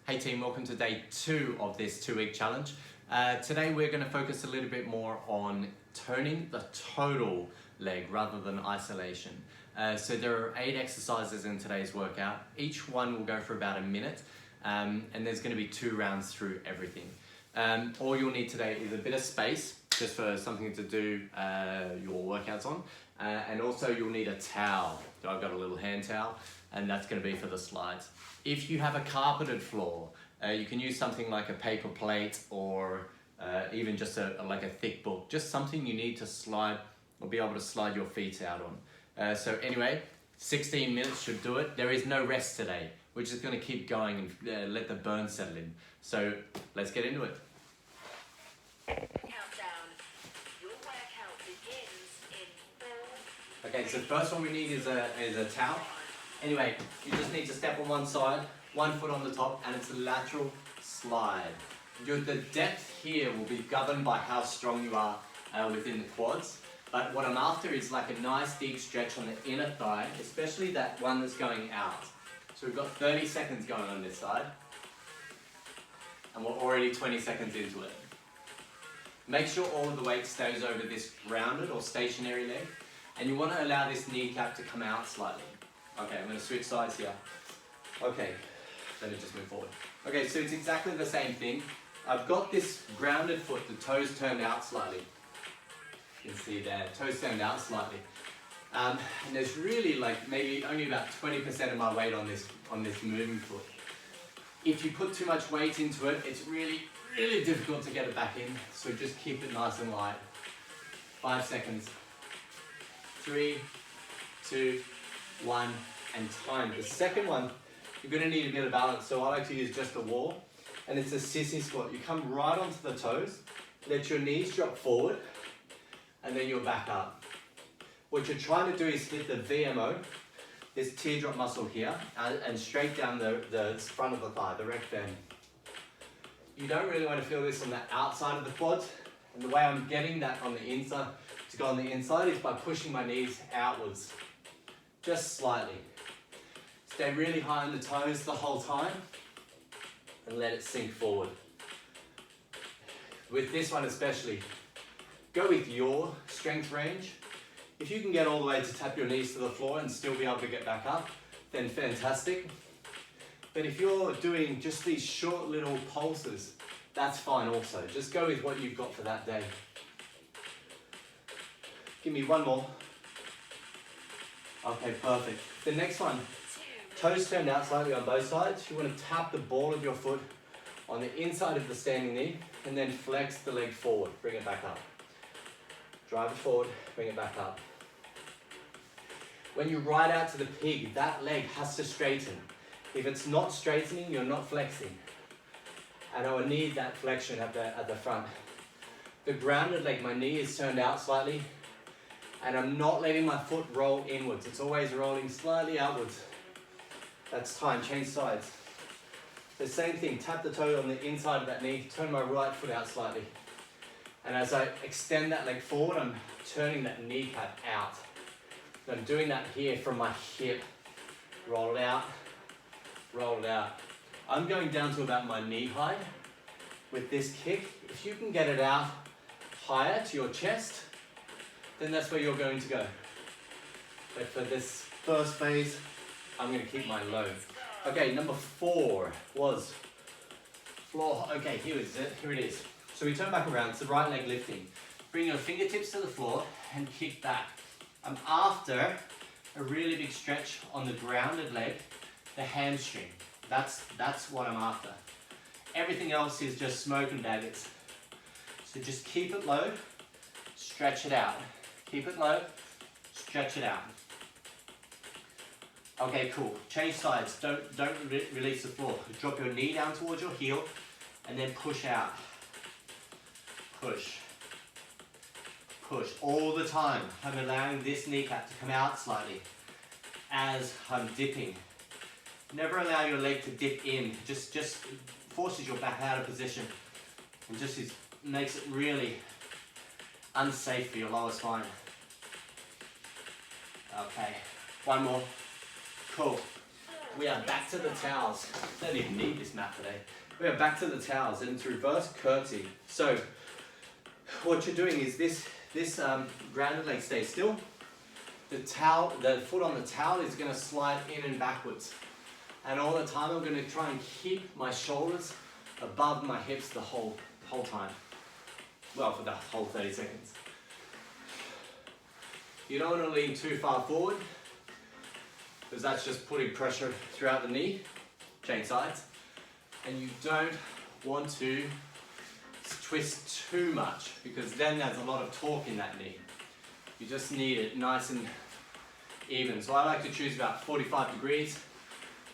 Hey team, welcome to day 2 of this 2-week challenge. Today we're going to focus a little bit more on toning the total leg rather than isolation. So there are 8 exercises in today's workout. Each one will go for about a minute and there's going to be 2 rounds through everything. All you'll need today is a bit of space just for something to do your workouts on, and also you'll need a towel. So I've got a little hand towel and that's going to be for the slides. If you have a carpeted floor, you can use something like a paper plate or even just like a thick book, just something you need to slide or be able to slide your feet out on. So anyway, 16 minutes should do it. There is no rest today. We're just going to keep going and let the burn settle in. So let's get into it. Countdown. Your workout begins in 4. Okay, so the first one we need is a towel. Anyway, you just need to step on one side, 1 foot on the top, and it's a lateral slide. The depth here will be governed by how strong you are within the quads. But what I'm after is like a nice deep stretch on the inner thigh, especially that one that's going out. So we've got 30 seconds going on this side, and we're already 20 seconds into it. Make sure all of the weight stays over this rounded or stationary leg, and you want to allow this kneecap to come out slightly. Okay, I'm going to switch sides here. Okay, let me just move forward. Okay, so it's exactly the same thing. I've got this grounded foot, the toes turned out slightly. You can see there, toes turned out slightly. And there's really like maybe only about 20% of my weight on this moving foot. If you put too much weight into it, it's really difficult to get it back in. So just keep it nice and light. 5 seconds. 3, 2, 1, and time. The second one, you're going to need a bit of balance. So I like to use just a wall, and it's a sissy squat. You come right onto the toes, let your knees drop forward, and then you'll back up. What you're trying to do is hit the VMO, this teardrop muscle here, and straight down the front of the thigh, the rec bend. You don't really want to feel this on the outside of the quads, and the way I'm getting that on the inside, to go on the inside, is by pushing my knees outwards. Just slightly. Stay really high on the toes the whole time and let it sink forward. With this one especially, go with your strength range. If you can get all the way to tap your knees to the floor and still be able to get back up, then fantastic. But if you're doing just these short little pulses, that's fine also. Just go with what you've got for that day. Give me one more. Okay, perfect. The next one, toes turned out slightly on both sides. You want to tap the ball of your foot on the inside of the standing knee and then flex the leg forward. Bring it back up. Drive it forward, bring it back up. When you ride out to the pig, that leg has to straighten. If it's not straightening, you're not flexing. And I will need that flexion at the front. The grounded leg, my knee is turned out slightly, and I'm not letting my foot roll inwards. It's always rolling slightly outwards. That's time, change sides. The same thing, tap the toe on the inside of that knee, turn my right foot out slightly. And as I extend that leg forward, I'm turning that kneecap out. And I'm doing that here from my hip. Roll it out, roll it out. I'm going down to about my knee height with this kick. If you can get it out higher to your chest, then that's where you're going to go. But for this first phase, I'm going to keep mine low. Okay, number 4 was floor. Okay, here it is. So we turn back around, it's the right leg lifting. Bring your fingertips to the floor and kick back. I'm after a really big stretch on the grounded leg, the hamstring. That's what I'm after. Everything else is just smoke and daggers. So just keep it low, stretch it out. Keep it low, stretch it out. Okay, cool. Change sides. Don't release the floor. Drop your knee down towards your heel and then push out. Push. Push all the time. I'm allowing this kneecap to come out slightly as I'm dipping. Never allow your leg to dip in. Just forces your back out of position and just makes it really unsafe for your lower spine. Okay, one more. Cool. We are back to the towels. Don't even need this mat today. We are back to the towels and it's reverse curtsy. So what you're doing is this grounded leg stays still. The foot on the towel is going to slide in and backwards. And all the time I'm going to try and keep my shoulders above my hips the whole time. Well, for the whole 30 seconds. You don't want to lean too far forward, because that's just putting pressure throughout the knee, change sides. And you don't want to twist too much, because then there's a lot of torque in that knee. You just need it nice and even. So I like to choose about 45 degrees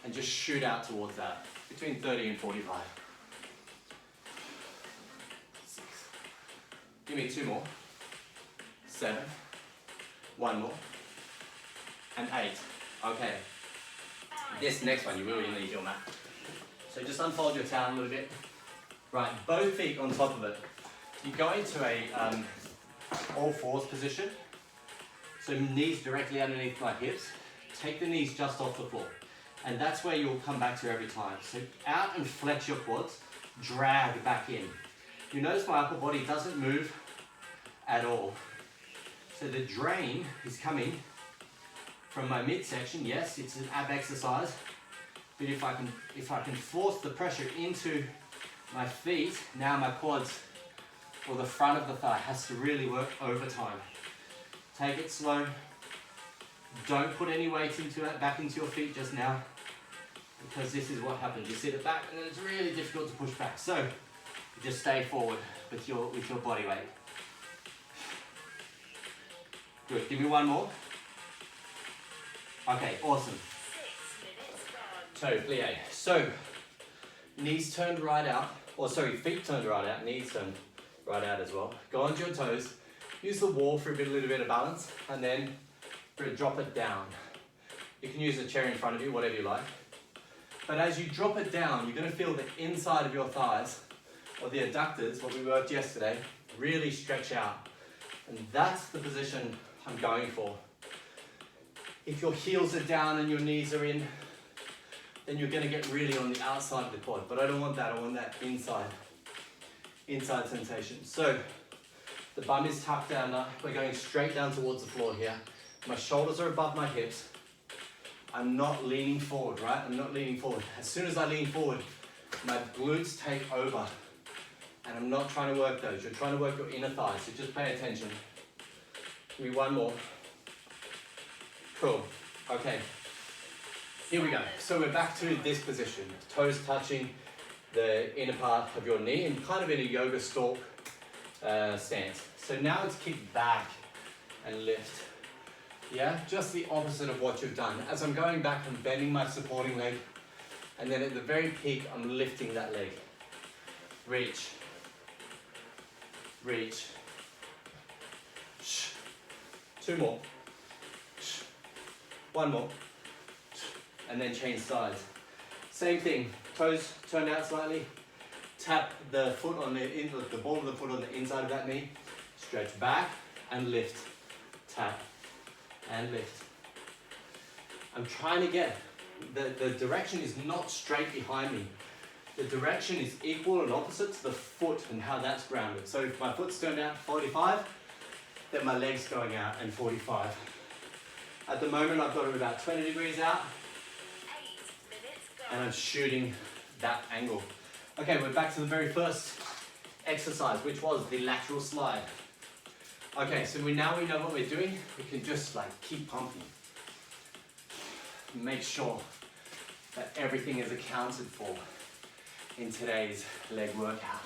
and just shoot out towards that, between 30 and 45. 6. Give me 2 more. 7. 1 more. And 8. Okay. This next one, you really need your mat. So just unfold your towel a little bit. Right, both feet on top of it. You go into a all fours position. So knees directly underneath my hips. Take the knees just off the floor. And that's where you'll come back to every time. So out and flex your quads, drag back in. You notice my upper body doesn't move at all. So the drain is coming from my midsection. Yes, it's an ab exercise, but if I can force the pressure into my feet, now my quads or the front of the thigh has to really work overtime. Take it slow. Don't put any weight back into your feet just now, because this is what happens. You sit it back and it's really difficult to push back. So you just stay forward with your body weight. Good, give me 1 more. Okay, awesome. 6 minutes gone. Toe plie. So, knees turned right out, feet turned right out, knees turned right out as well. Go onto your toes, use the wall for a little bit of balance, and then drop it down. You can use a chair in front of you, whatever you like. But as you drop it down, you're going to feel the inside of your thighs, or the adductors, what we worked yesterday, really stretch out. And that's the position I'm going for. If your heels are down and your knees are in, then you're going to get really on the outside of the quad. But I don't want that, I want that inside sensation. So the bum is tucked down now. We're going straight down towards the floor here. My shoulders are above my hips. I'm not leaning forward, right? I'm not leaning forward. As soon as I lean forward, my glutes take over. And I'm not trying to work those. You're trying to work your inner thighs, so just pay attention. Give me 1 more. Cool. Okay. Here we go. So we're back to this position. Toes touching the inner part of your knee and kind of in a yoga stalk stance. So now it's kick back and lift. Yeah, just the opposite of what you've done. As I'm going back, I'm bending my supporting leg, and then at the very peak, I'm lifting that leg. Reach. Reach. 2 more. 1 more. And then change sides. Same thing, toes turned out slightly. Tap the foot on the ball of the foot on the inside of that knee. Stretch back and lift. Tap and lift. I'm trying to get, the direction is not straight behind me. The direction is equal and opposite to the foot and how that's grounded. So if my foot's turned out 45, then my leg's going out and 45. At the moment I've got it about 20 degrees out. 8 minutes gone. And I'm shooting that angle. Okay, we're back to the very first exercise, which was the lateral slide. Okay, so now we know what we're doing. We can just keep pumping. Make sure that everything is accounted for in today's leg workout.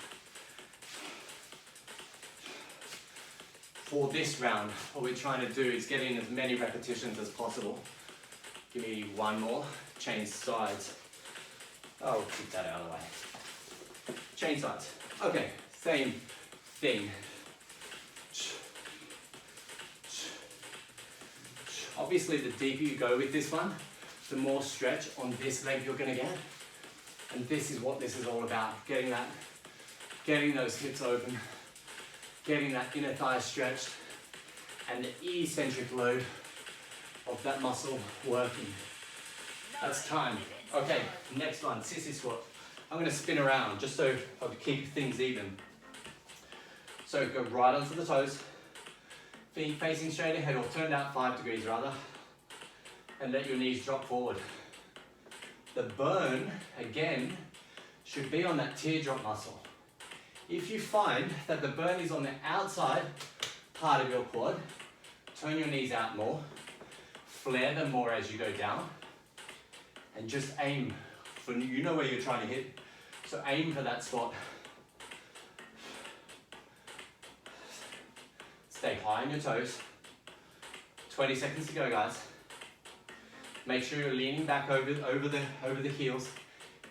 For this round, what we're trying to do is get in as many repetitions as possible. Give me 1 more. Change sides. Oh, keep that out of the way. Change sides. Okay, same thing. Obviously, the deeper you go with this one, the more stretch on this leg you're going to get. And this is what this is all about. Getting those hips open, getting that inner thigh stretched, and the eccentric load of that muscle working. That's time. Okay, next one, sissy squat. I'm going to spin around just so I can keep things even. So go right onto the toes, feet facing straight ahead or turned out 5 degrees rather, and let your knees drop forward. The burn, again, should be on that teardrop muscle. If you find that the burn is on the outside part of your quad, turn your knees out more, flare them more as you go down, and just aim for, you know where you're trying to hit, so aim for that spot. Stay high on your toes. 20 seconds to go, guys. Make sure you're leaning back over the heels.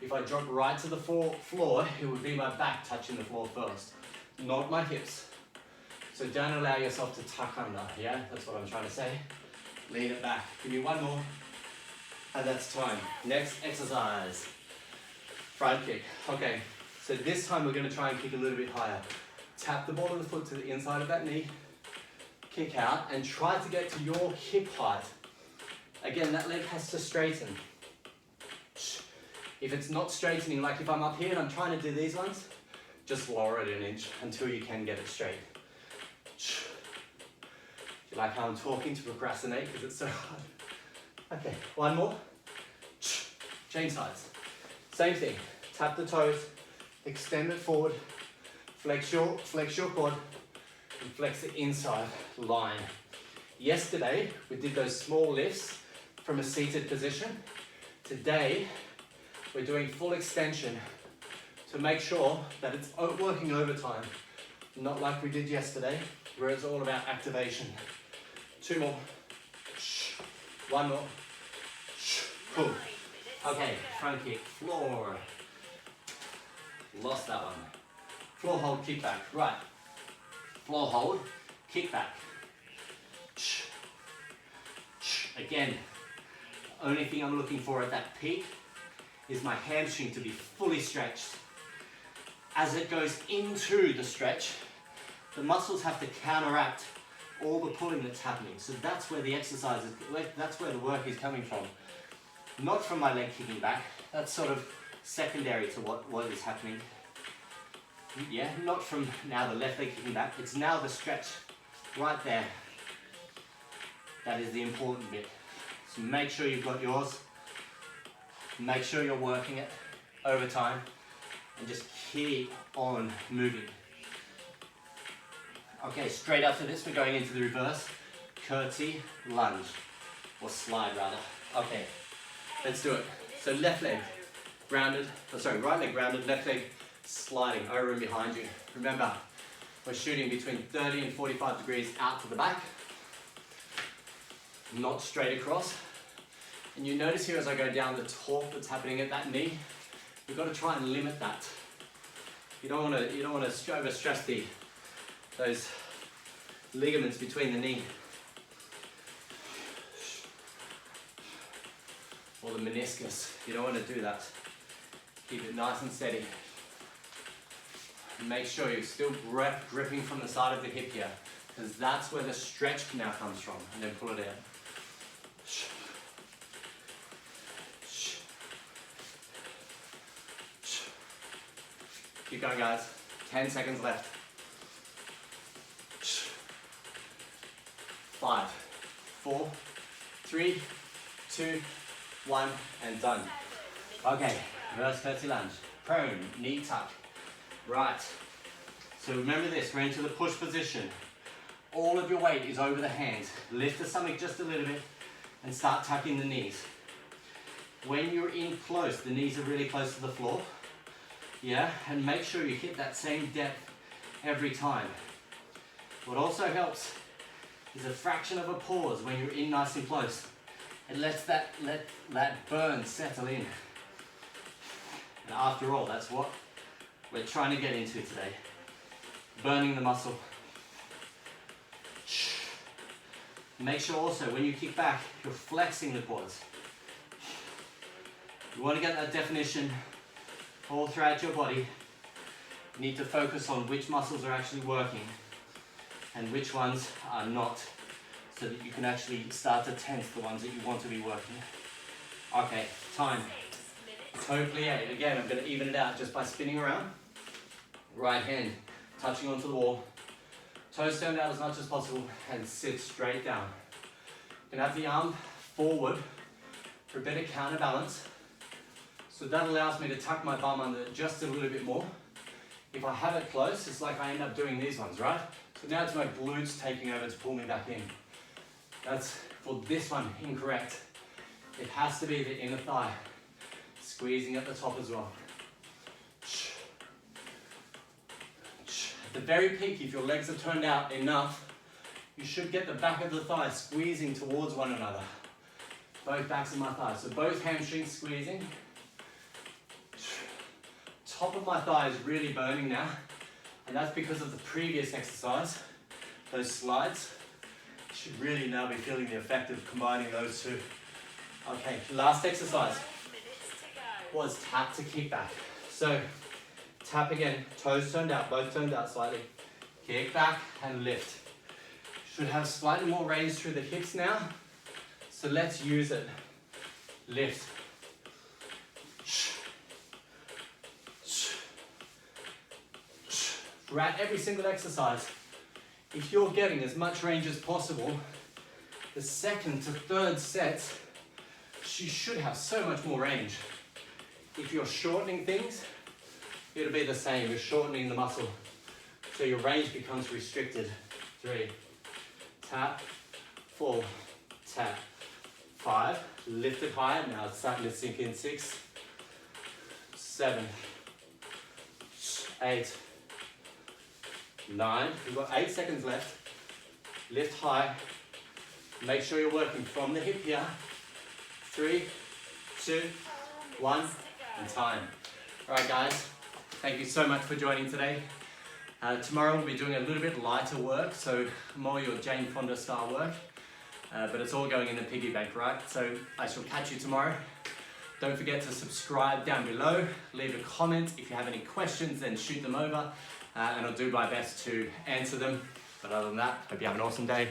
If I drop right to the floor, it would be my back touching the floor first, not my hips. So don't allow yourself to tuck under, yeah? That's what I'm trying to say. Lean it back. Give me one more, and that's time. Next exercise, front kick. Okay, so this time we're gonna try and kick a little bit higher. Tap the ball of the foot to the inside of that knee, kick out, and try to get to your hip height. Again, that leg has to straighten. If it's not straightening, like if I'm up here and I'm trying to do these ones, just lower it an inch until you can get it straight. You like how I'm talking to procrastinate because it's so hard? Okay, one more. Change sides. Same thing. Tap the toes, extend it forward, flex your quad, and flex the inside line. Yesterday, we did those small lifts from a seated position. Today, we're doing full extension to make sure that it's working overtime, not like we did yesterday, where it's all about activation. 2 more. One more. Cool. Okay, front kick, floor. Lost that one. Floor hold, kick back. Right. Floor hold, kick back. Again, the only thing I'm looking for at that peak is my hamstring to be fully stretched. As it goes into the stretch, the muscles have to counteract all the pulling that's happening. So that's where the exercise is, that's where the work is coming from. Not from my leg kicking back. That's sort of secondary to what is happening. Yeah, not from now the left leg kicking back. It's now the stretch right there. That is the important bit. So make sure you've got yours. Make sure you're working it over time and just keep on moving. Okay, straight after this, we're going into the reverse curtsy lunge, or slide rather. Okay, let's do it. So left leg grounded, right leg grounded, left leg sliding over and behind you. Remember, we're shooting between 30 and 45 degrees out to the back, not straight across. And you notice here as I go down the torque that's happening at that knee, you've got to try and limit that. You don't want to overstress those ligaments between the knee or the meniscus. You don't want to do that. Keep it nice and steady. Make sure you're still gripping from the side of the hip here, because that's where the stretch now comes from, and then pull it out. Keep going, guys. 10 seconds left. 5, 4, 3, 2, 1, and done. Okay, reverse curtsy lunge. Prone, knee tuck. Right. So remember this, we're into the push position. All of your weight is over the hands. Lift the stomach just a little bit and start tucking the knees. When you're in close, the knees are really close to the floor. Yeah, and make sure you hit that same depth every time. What also helps is a fraction of a pause when you're in nice and close. It lets that burn settle in. And after all, that's what we're trying to get into today. Burning the muscle. Make sure also when you kick back, you're flexing the quads. You want to get that definition all throughout your body. You need to focus on which muscles are actually working and which ones are not, so that you can actually start to tense the ones that you want to be working. Okay, time. 6 minutes. Toe plie. Again, I'm going to even it out just by spinning around. Right hand touching onto the wall. Toes turned out as much as possible and sit straight down. You can have the arm forward for a bit of counterbalance. So that allows me to tuck my bum under just a little bit more. If I have it close, it's like I end up doing these ones, right? So now it's my glutes taking over to pull me back in. That's, for this one, incorrect. It has to be the inner thigh, squeezing at the top as well. At the very peak, if your legs are turned out enough, you should get the back of the thigh squeezing towards one another. Both backs of my thighs. So both hamstrings squeezing. Top of my thigh is really burning now, and that's because of the previous exercise, those slides. You should really now be feeling the effect of combining those two. Okay, last exercise 5 minutes to go. was tap to kick back. So tap again, toes turned out, both turned out slightly. Kick back and lift. Should have slightly more range through the hips now, so let's use it. Lift. Throughout every single exercise, if you're getting as much range as possible, the second to third sets, you should have so much more range. If you're shortening things, it'll be the same. You're shortening the muscle, so your range becomes restricted. 3, tap, 4, tap, 5, lift it higher. Now it's starting to sink in. 6, 7, 8, 9, we've got 8 seconds left. Lift high. Make sure you're working from the hip here. 3, 2, 1, and time. All right, guys, thank you so much for joining today. Tomorrow we'll be doing a little bit lighter work, so more your Jane Fonda style work, but it's all going in the piggy bank, right? So I shall catch you tomorrow. Don't forget to subscribe down below, leave a comment. If you have any questions, then shoot them over. And I'll do my best to answer them. But other than that, hope you have an awesome day.